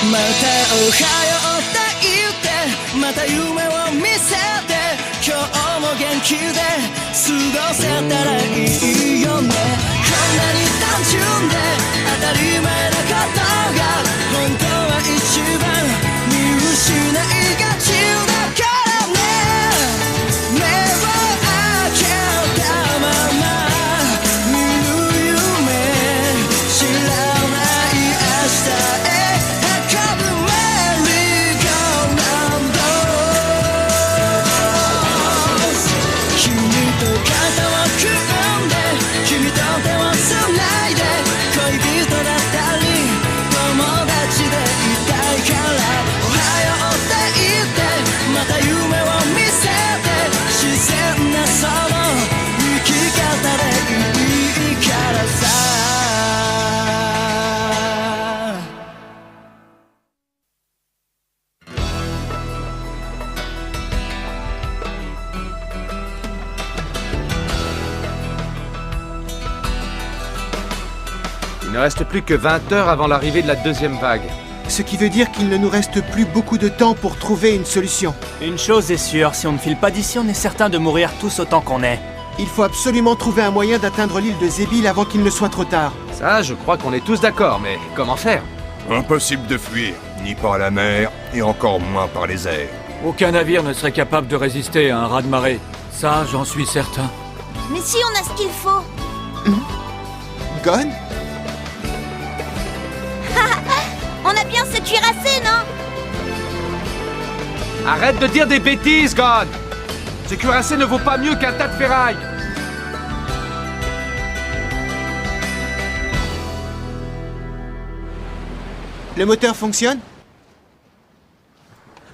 またおはようって言ってまた夢を見せて今日も元気で過ごせたらいいよねこんなに単純で当たり前なことが本当は一番見失いがちだからね目を開けたまま見る夢知らない明日へ運ぶメリーゴーラウンド君と肩を組んで君と手をつないで恋人だったり友達でいたいからおはようって言ってまた夢を見せて自然なその生き方でいいからさIl ne reste plus que 20 heures avant l'arrivée de la deuxième vague. Ce qui veut dire qu'il ne nous reste plus beaucoup de temps pour trouver une solution. Une chose est sûre, si on ne file pas d'ici, on est certain de mourir tous autant qu'on est. Il faut absolument trouver un moyen d'atteindre l'île de Zébil avant qu'il ne soit trop tard. Ça, je crois qu'on est tous d'accord, mais comment faire? Impossible de fuir, ni par la mer, et encore moins par les airs. Aucun navire ne serait capable de résister à un raz-de-marée. Ça, j'en suis certain. Mais si on a ce qu'il faut. Gon? On a bien ce cuirassé, non? Arrête de dire des bêtises, God! Ce cuirassé ne vaut pas mieux qu'un tas de ferraille! Le moteur fonctionne?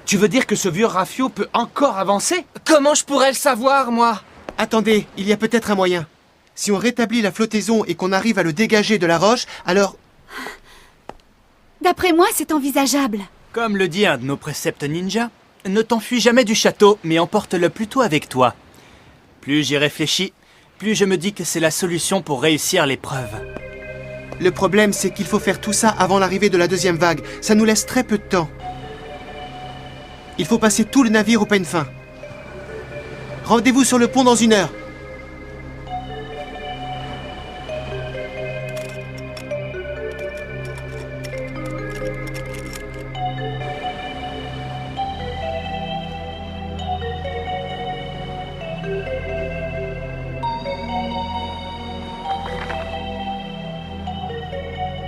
Tu veux dire que ce vieux rafio peut encore avancer? Comment je pourrais le savoir, moi? Attendez, il y a peut-être un moyen. Si on rétablit la flottaison et qu'on arrive à le dégager de la roche, alors... D'après moi, c'est envisageable. Comme le dit un de nos préceptes ninja, ne t'enfuis jamais du château, mais emporte-le plutôt avec toi. Plus j'y réfléchis, plus je me dis que c'est la solution pour réussir l'épreuve. Le problème, c'est qu'il faut faire tout ça avant l'arrivée de la deuxième vague. Ça nous laisse très peu de temps. Il faut passer tout le navire au peigne fin. Rendez-vous sur le pont dans 1 heure.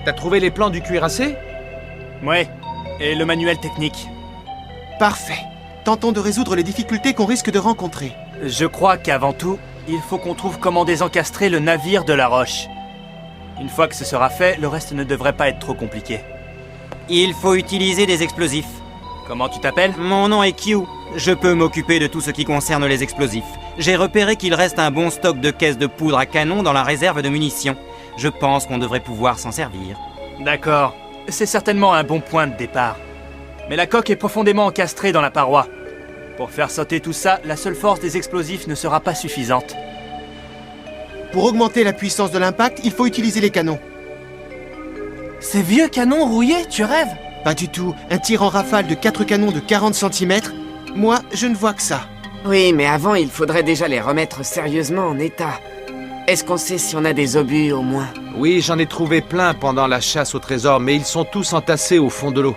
T'as trouvé les plans du cuirassé? Ouais, et le manuel technique. Parfait. Tentons de résoudre les difficultés qu'on risque de rencontrer. Je crois qu'avant tout, il faut qu'on trouve comment désencastrer le navire de la roche. Une fois que ce sera fait, le reste ne devrait pas être trop compliqué. Il faut utiliser des explosifs. Comment tu t'appelles? Mon nom est Q. Je peux m'occuper de tout ce qui concerne les explosifs. J'ai repéré qu'il reste un bon stock de caisses de poudre à canon dans la réserve de munitions. Je pense qu'on devrait pouvoir s'en servir. D'accord. C'est certainement un bon point de départ. Mais la coque est profondément encastrée dans la paroi. Pour faire sauter tout ça, la seule force des explosifs ne sera pas suffisante. Pour augmenter la puissance de l'impact, il faut utiliser les canons. Ces vieux canons rouillés, tu rêves? Pas du tout. Un tir en rafale de 4 canons de 40 cm. Moi, je ne vois que ça. Oui, mais avant, il faudrait déjà les remettre sérieusement en état. Est-ce qu'on sait si on a des obus, au moins? Oui, j'en ai trouvé plein pendant la chasse au trésor, mais ils sont tous entassés au fond de l'eau.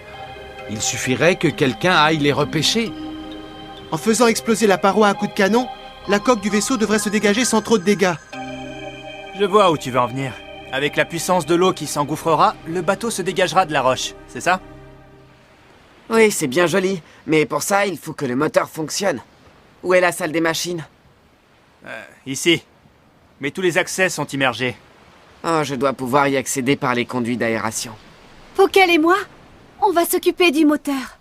Il suffirait que quelqu'un aille les repêcher. En faisant exploser la paroi à coups de canon, la coque du vaisseau devrait se dégager sans trop de dégâts. Je vois où tu veux en venir. Avec la puissance de l'eau qui s'engouffrera, le bateau se dégagera de la roche, c'est ça? Oui, c'est bien joli, mais pour ça, il faut que le moteur fonctionne. Où est la salle des machines? Ici. Mais tous les accès sont immergés. Oh, je dois pouvoir y accéder par les conduits d'aération. Pokel et moi, on va s'occuper du moteur.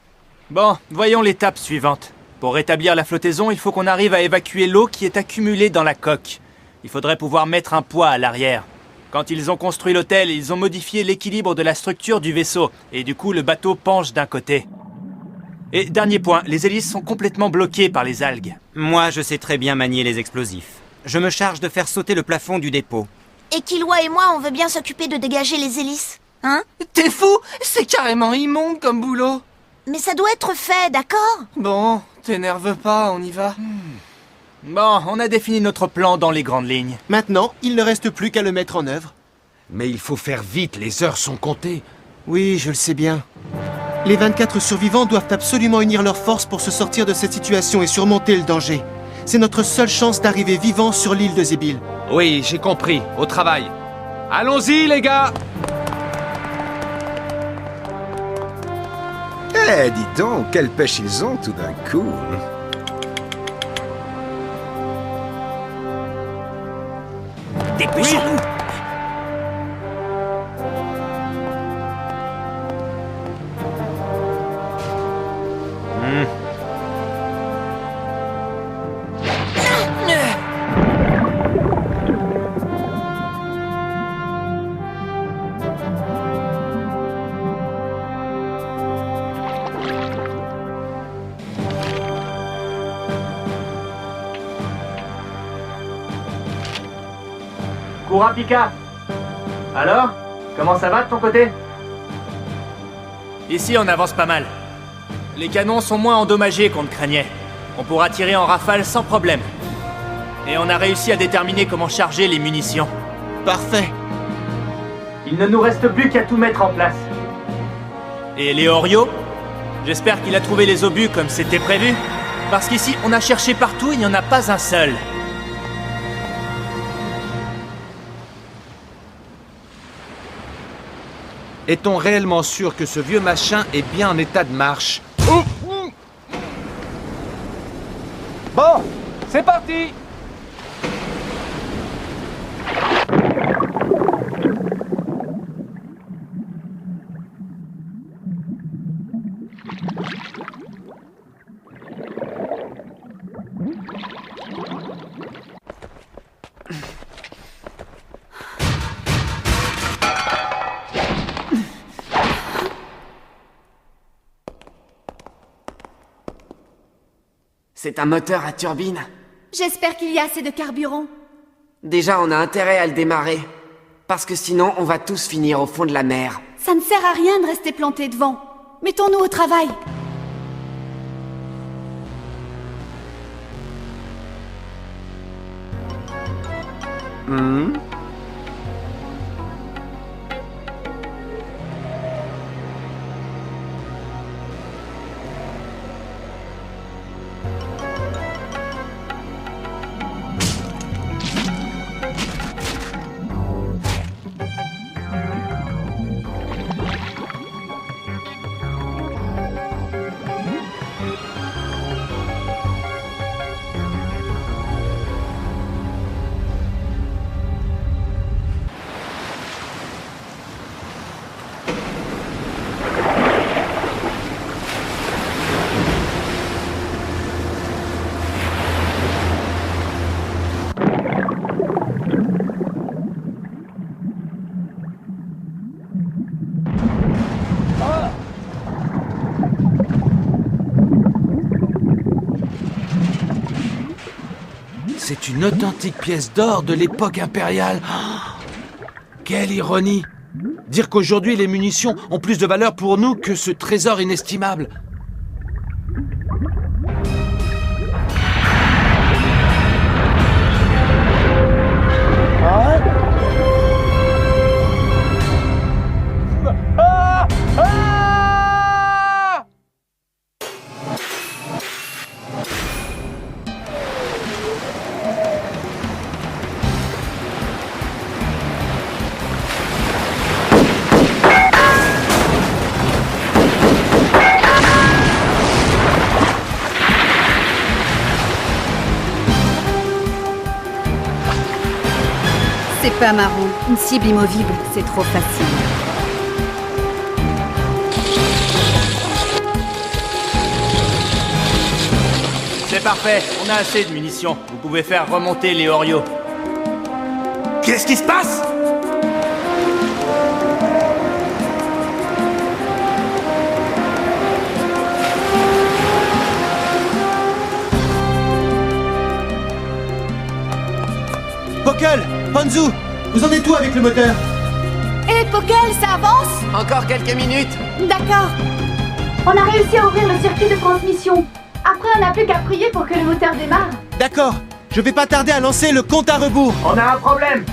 Bon, voyons l'étape suivante. Pour rétablir la flottaison, il faut qu'on arrive à évacuer l'eau qui est accumulée dans la coque. Il faudrait pouvoir mettre un poids à l'arrière. Quand ils ont construit l'hôtel, ils ont modifié l'équilibre de la structure du vaisseau, et du coup le bateau penche d'un côté. Et dernier point, les hélices sont complètement bloquées par les algues. Moi, je sais très bien manier les explosifs. Je me charge de faire sauter le plafond du dépôt. Et Killua et moi, on veut bien s'occuper de dégager les hélices. Hein? T'es fou? C'est carrément immonde comme boulot. Mais ça doit être fait, d'accord? Bon, t'énerve pas, on y va. Bon, on a défini notre plan dans les grandes lignes. Maintenant, il ne reste plus qu'à le mettre en œuvre. Mais il faut faire vite, les heures sont comptées. Oui, je le sais bien. Les 24 survivants doivent absolument unir leurs forces pour se sortir de cette situation et surmonter le danger. C'est notre seule chance d'arriver vivants sur l'île de Zébil. Oui, j'ai compris. Au travail. Allons-y, les gars! Eh, dis donc, quelle pêche ils ont tout d'un coup. Dépêchons-nous! Kurapika! Alors? Comment ça va de ton côté? Ici, on avance pas mal. Les canons sont moins endommagés qu'on ne craignait. On pourra tirer en rafale sans problème. Et on a réussi à déterminer comment charger les munitions. Parfait. Il ne nous reste plus qu'à tout mettre en place. Et Léorio? J'espère qu'il a trouvé les obus comme c'était prévu. Parce qu'ici, on a cherché partout, il n'y en a pas un seul. Est-on réellement sûr que ce vieux machin est bien en état de marche? Bon, c'est parti. C'est un moteur à turbine. J'espère qu'il y a assez de carburant. Déjà, on a intérêt à le démarrer. Parce que sinon, on va tous finir au fond de la mer. Ça ne sert à rien de rester planté devant. Mettons-nous au travail. C'est une authentique pièce d'or de l'époque impériale. Quelle ironie! Dire qu'aujourd'hui les munitions ont plus de valeur pour nous que ce trésor inestimable. C'est pas marrant. Une cible immovible, c'est trop facile. C'est parfait, on a assez de munitions. Vous pouvez faire remonter les Orio. Qu'est-ce qui se passe? Pokel, Panzu, vous en êtes où avec le moteur? Et Pokel, ça avance? Encore quelques minutes. D'accord. On a réussi à ouvrir le circuit de transmission. Après, on n'a plus qu'à prier pour que le moteur démarre. D'accord, je vais pas tarder à lancer le compte à rebours. On a un problème.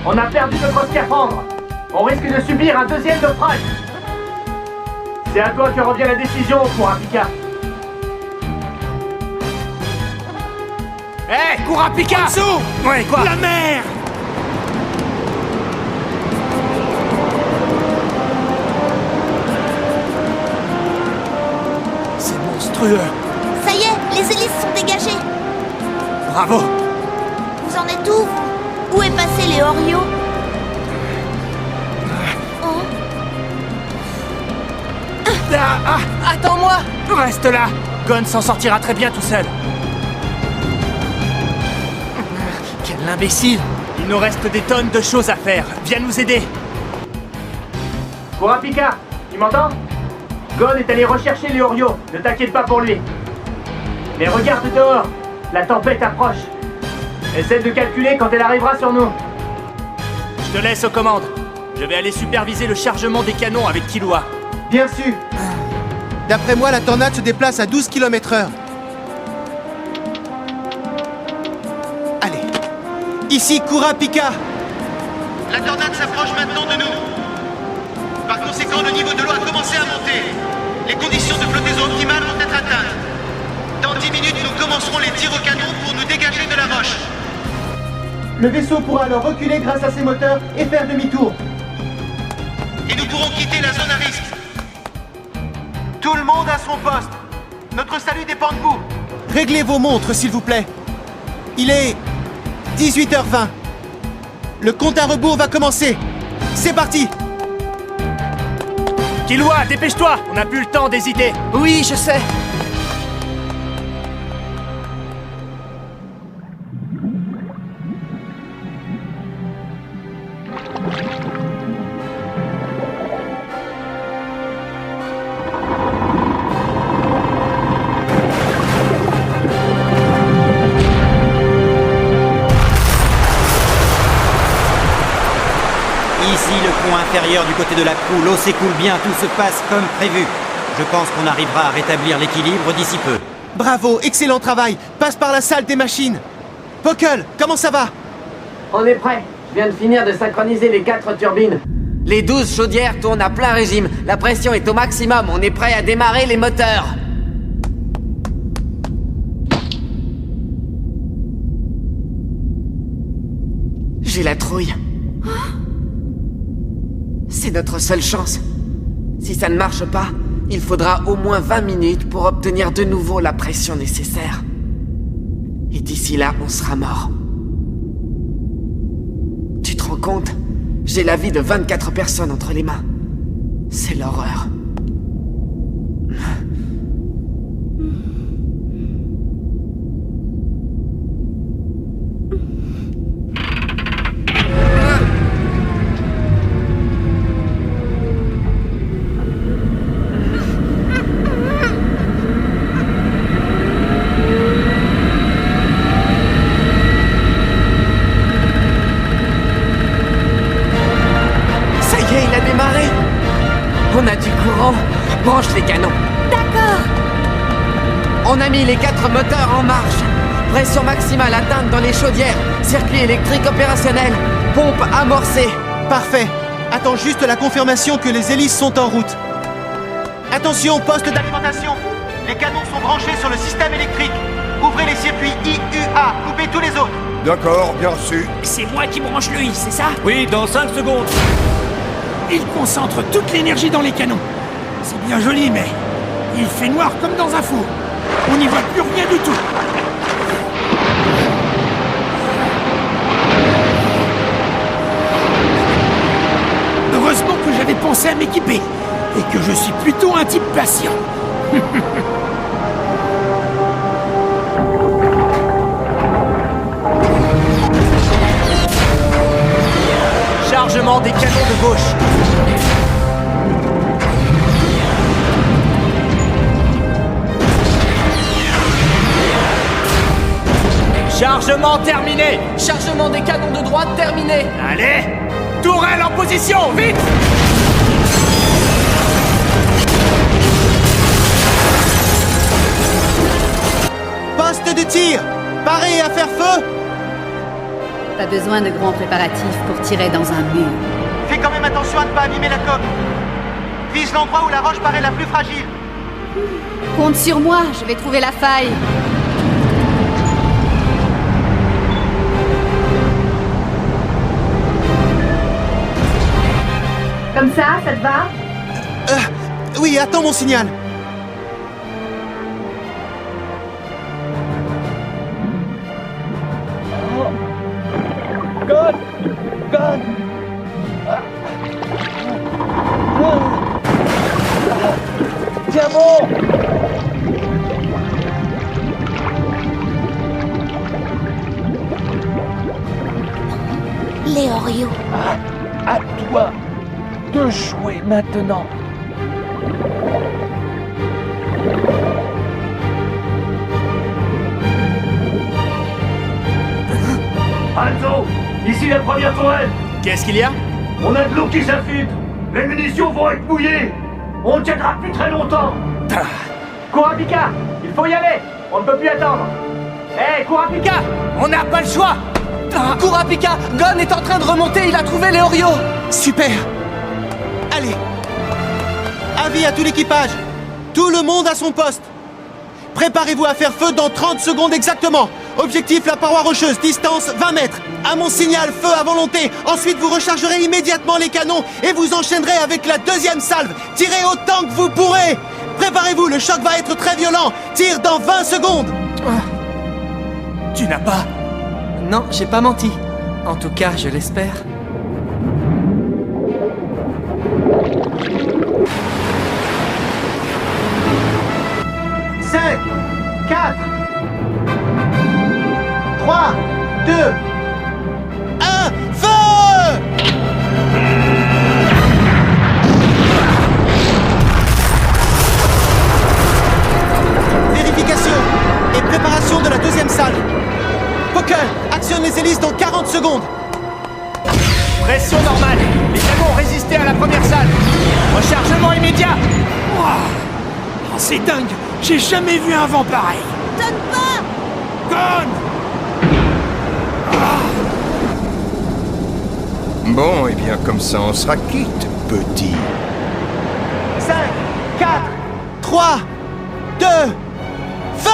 On a perdu notre scaphandre. On risque de subir un deuxième naufrage. C'est à toi que revient la décision, Kurapika. Hé, Kurapika! Ouais, quoi? La mer! C'est monstrueux. Ça y est, les hélices sont dégagées. Bravo! Vous en êtes où? Où est passé les Orioles? Oh. Attends-moi! Reste là! Gon s'en sortira très bien tout seul. Quel imbécile! Il nous reste des tonnes de choses à faire. Viens nous aider. Kurapika, tu m'entends? Gon est allé rechercher les Orioles. Ne t'inquiète pas pour lui. Mais regarde dehors. La tempête approche. Essaie de calculer quand elle arrivera sur nous. Je te laisse aux commandes. Je vais aller superviser le chargement des canons avec Killua. Bien sûr. D'après moi, la tornade se déplace à 12 km/h. Allez. Ici Kurapika. La tornade s'approche maintenant de nous. Par conséquent, le niveau de l'eau a commencé à monter. Les conditions de flottaison optimales vont être atteintes. Dans 10 minutes, nous commencerons les tirs au canon pour nous dégager de la roche. Le vaisseau pourra alors reculer grâce à ses moteurs et faire demi-tour. Et nous pourrons quitter la zone à risque. Tout le monde à son poste. Notre salut dépend de vous. Réglez vos montres, s'il vous plaît. Il est 18h20. Le compte à rebours va commencer. C'est parti. Killua, dépêche-toi. On n'a plus le temps d'hésiter. Oui, je sais. Ici, le pont inférieur du côté de la proue, l'eau s'écoule bien, tout se passe comme prévu. Je pense qu'on arrivera à rétablir l'équilibre d'ici peu. Bravo, excellent travail. Passe par la salle des machines. Pokel, comment ça va? On est prêt. Je viens de finir de synchroniser les 4 turbines. Les 12 chaudières tournent à plein régime. La pression est au maximum. On est prêt à démarrer les moteurs. J'ai la trouille. C'est notre seule chance. Si ça ne marche pas, il faudra au moins 20 minutes pour obtenir de nouveau la pression nécessaire. Et d'ici là, on sera mort. Tu te rends compte? J'ai la vie de 24 personnes entre les mains. C'est l'horreur. On a du courant. Branche les canons. D'accord. On a mis les 4 moteurs en marche. Pression maximale atteinte dans les chaudières. Circuit électrique opérationnel. Pompe amorcée. Parfait. Attends juste la confirmation que les hélices sont en route. Attention, poste d'alimentation. Les canons sont branchés sur le système électrique. Ouvrez les circuits IUA. Coupez tous les autres. D'accord, bien reçu. C'est moi qui branche le I, c'est ça? Oui, dans 5 secondes. Il concentre toute l'énergie dans les canons. C'est bien joli, mais il fait noir comme dans un four. On n'y voit plus rien du tout. Heureusement que j'avais pensé à m'équiper et que je suis plutôt un type patient. Chargement des canons de gauche. Chargement terminé. Chargement des canons de droite terminé. Allez, tourelle en position, vite. Poste de tir! Paré à faire feu! Pas besoin de grands préparatifs pour tirer dans un mur. Fais quand même attention à ne pas abîmer la coque. Vise l'endroit où la roche paraît la plus fragile. Compte sur moi, je vais trouver la faille. Comme ça te va? Oui, attends mon signal. Tiens bon. Léorio. À toi de jouer maintenant. Hanzo, ici la première tourelle. Qu'est-ce qu'il y a? On a de l'eau qui s'infiltre. Les munitions vont être mouillées. On ne tiendra plus très longtemps. Kurapika, il faut y aller. On ne peut plus attendre. Hé, Kurapika, on n'a pas le choix. Kurapika, Gon est en train de remonter, il a trouvé Léorio. Super. Allez. Avis à tout l'équipage. Tout le monde à son poste. Préparez-vous à faire feu dans 30 secondes exactement. Objectif, la paroi rocheuse, distance 20 mètres. À mon signal, feu à volonté. Ensuite, vous rechargerez immédiatement les canons et vous enchaînerez avec la deuxième salve. Tirez autant que vous pourrez. Préparez-vous, le choc va être très violent. Tire dans 20 secondes. Tu n'as pas... Non, j'ai pas menti. En tout cas, je l'espère. Cinq, 4, 3, 2, 1, feu! Vérification et préparation de la deuxième salle. Poker, actionne les hélices dans 40 secondes. Pression normale. Les canons ont résisté à la première salle. Rechargement immédiat. Oh, c'est dingue. J'ai jamais vu un vent pareil. Donne pas. Gon! Bon, eh bien, comme ça, on sera quitte, petit. 5, 4, 3, 2, feu!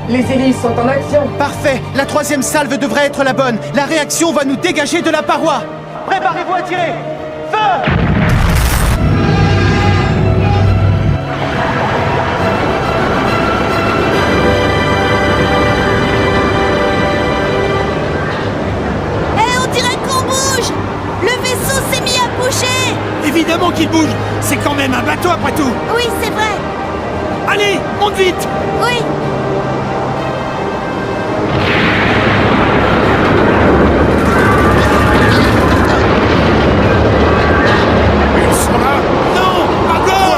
Les hélices sont en action. Parfait, la troisième salve devrait être la bonne. La réaction va nous dégager de la paroi. Préparez-vous à tirer. Feu! On dirait qu'on bouge. Le vaisseau s'est mis à bouger. Évidemment qu'il bouge. C'est quand même un bateau après tout. Oui, c'est vrai. Allez, monte vite. Oui. Ils sont là. Non, encore.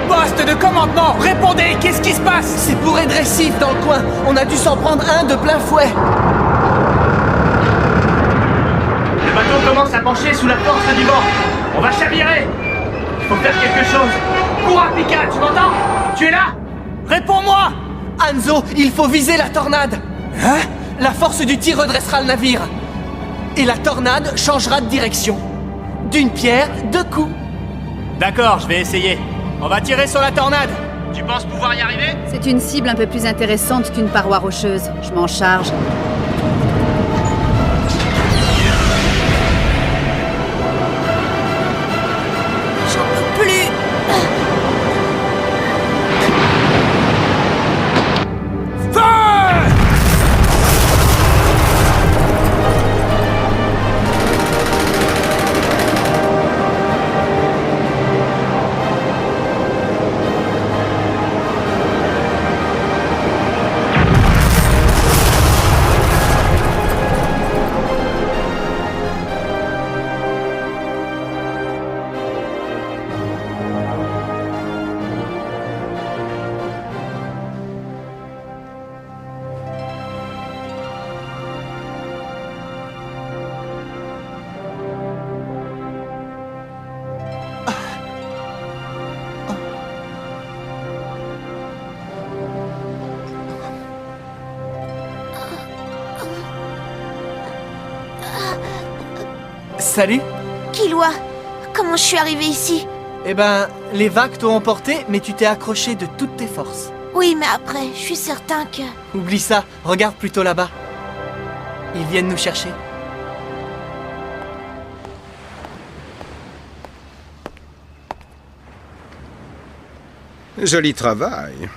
Poste de commandement, répondez, qu'est-ce qui se passe? C'est bourré de récifs dans le coin. On a dû s'en prendre un de plein fouet. Le bateau commence à pencher sous la force du vent. On va chavirer. Il faut faire quelque chose. Kurapika, tu m'entends? Tu es là? Réponds-moi! Hanzo, il faut viser la tornade. Hein? La force du tir redressera le navire. Et la tornade changera de direction. D'une pierre, deux coups. D'accord, je vais essayer. On va tirer sur la tornade. Tu penses pouvoir y arriver? C'est une cible un peu plus intéressante qu'une paroi rocheuse. Je m'en charge. J'en peux plus. Salut. Killua, comment je suis arrivée ici? Eh ben, les vagues t'ont emporté, mais tu t'es accroché de toutes tes forces. Oui, mais après, je suis certain que... Oublie ça, regarde plutôt là-bas. Ils viennent nous chercher. Joli travail.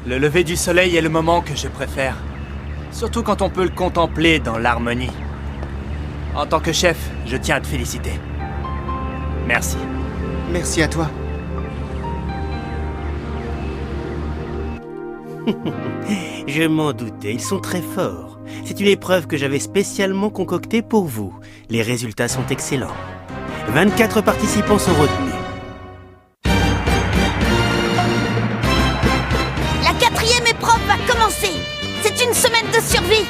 Le lever du soleil est le moment que je préfère. Surtout quand on peut le contempler dans l'harmonie. En tant que chef, je tiens à te féliciter. Merci. Merci à toi. Je m'en doutais, ils sont très forts. C'est une épreuve que j'avais spécialement concoctée pour vous. Les résultats sont excellents. 24 participants sont retenus. La 4e épreuve va commencer. C'est une semaine de survie.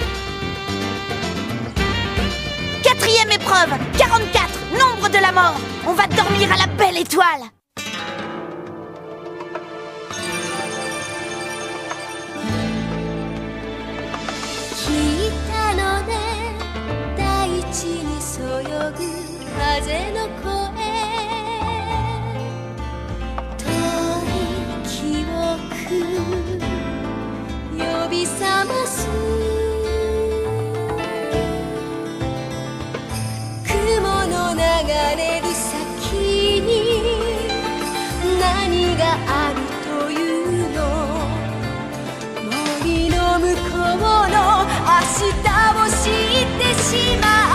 4e épreuve, 44, nombre de la mort. On va dormir à la belle étoile. Ashita wo shitte shimae